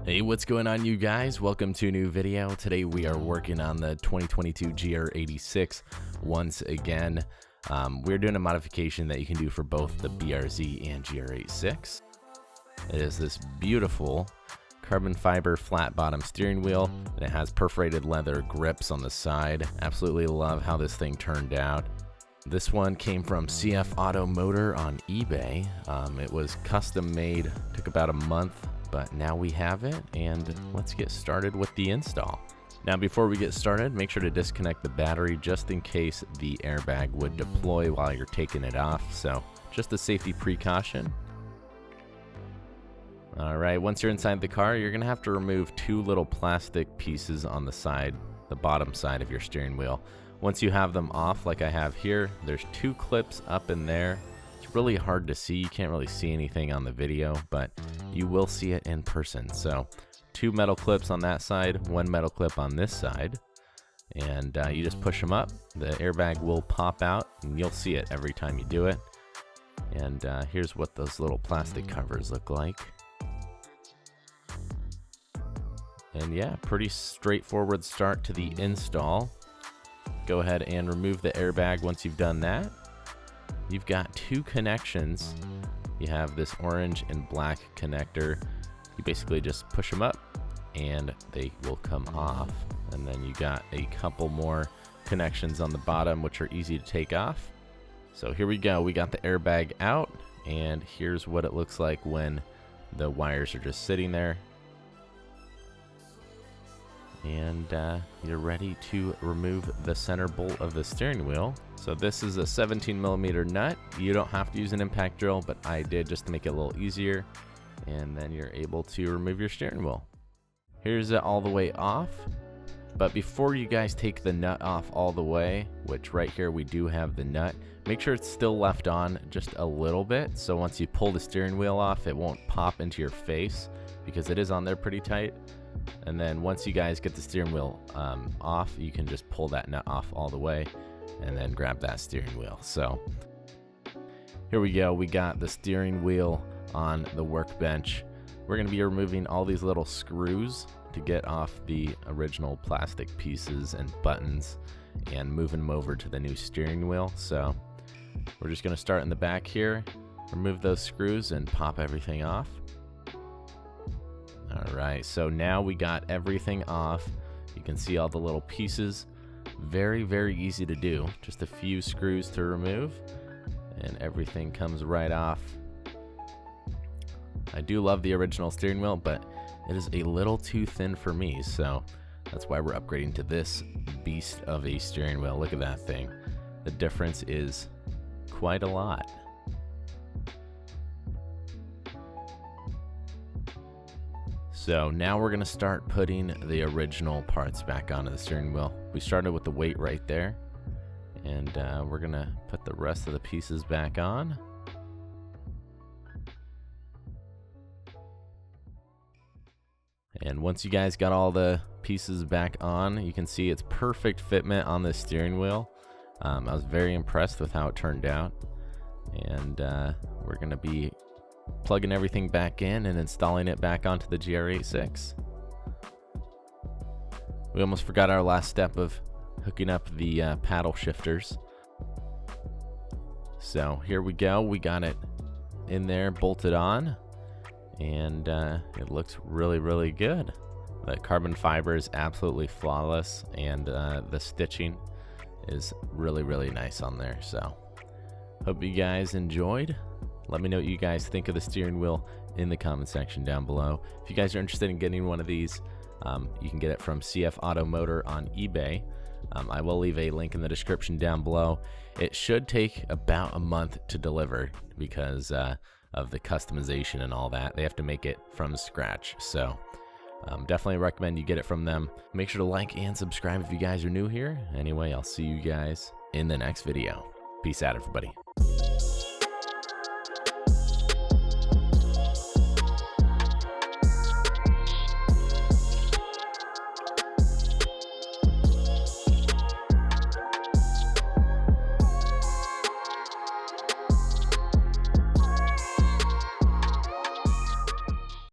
Hey, what's going on, you guys? Welcome to a new video. Today we are working on the 2022 GR86 once again. We're doing a modification that you can do for both the BRZ and GR86. It is this beautiful carbon fiber flat bottom steering wheel, and it has perforated leather grips on the side. Absolutely love how this thing turned out. This one came from CF Auto Motor on eBay. It was custom made, took about a month, but now we have it, and let's get started with the install. Now, before we get started, make sure to disconnect the battery just in case the airbag would deploy while you're taking it off, so just a safety precaution. Alright, once you're inside the car, you're gonna have to remove two little plastic pieces on the side, the bottom side of your steering wheel. Once you have them off, like I have here, there's two clips up in there. It's really hard to see, you can't really see anything on the video, but you will see it in person. So two metal clips on that side, one metal clip on this side, and you just push them up, the airbag will pop out, and you'll see it every time you do it. And here's what those little plastic covers look like. And yeah, pretty straightforward start to the install. Go ahead and remove the airbag once you've done that. You've got two connections. You have this orange and black connector. You basically just push them up and they will come off. And then you got a couple more connections on the bottom, which are easy to take off. So here we go. We got the airbag out, and here's what it looks like when the wires are just sitting there. And you're ready to remove the center bolt of the steering wheel. So this is a 17mm nut. You don't have to use an impact drill, but I did just to make it a little easier. And then you're able to remove your steering wheel. Here's it all the way off. But before you guys take the nut off all the way, which right here we do have the nut, make sure it's still left on just a little bit. So once you pull the steering wheel off, it won't pop into your face because it is on there pretty tight. And then once you guys get the steering wheel off, you can just pull that nut off all the way and then grab that steering wheel. So here we go. We got the steering wheel on the workbench. We're going to be removing all these little screws to get off the original plastic pieces and buttons and moving them over to the new steering wheel. So we're just going to start in the back here, remove those screws and pop everything off. Alright, so now we got everything off. You can see all the little pieces. Very, very easy to do. Just a few screws to remove, and everything comes right off. I do love the original steering wheel, but it is a little too thin for me, so that's why we're upgrading to this beast of a steering wheel. Look at that thing. The difference is quite a lot. So now we're going to start putting the original parts back onto the steering wheel. We started with the weight right there, and we're going to put the rest of the pieces back on. And once you guys got all the pieces back on, you can see it's perfect fitment on the steering wheel. I was very impressed with how it turned out, and we're going to be plugging everything back in and installing it back onto the GR86. We almost forgot our last step of hooking up the paddle shifters. So here we go. We got it in there, bolted on, and it looks really, really good. The carbon fiber is absolutely flawless, and the stitching is really, really nice on there. So hope you guys enjoyed. Let me know what you guys think of the steering wheel in the comment section down below. If you guys are interested in getting one of these, you can get it from CF Auto Motor on eBay. I will leave a link in the description down below. It should take about a month to deliver because of the customization and all that. They have to make it from scratch. So definitely recommend you get it from them. Make sure to like and subscribe if you guys are new here. Anyway, I'll see you guys in the next video. Peace out, everybody.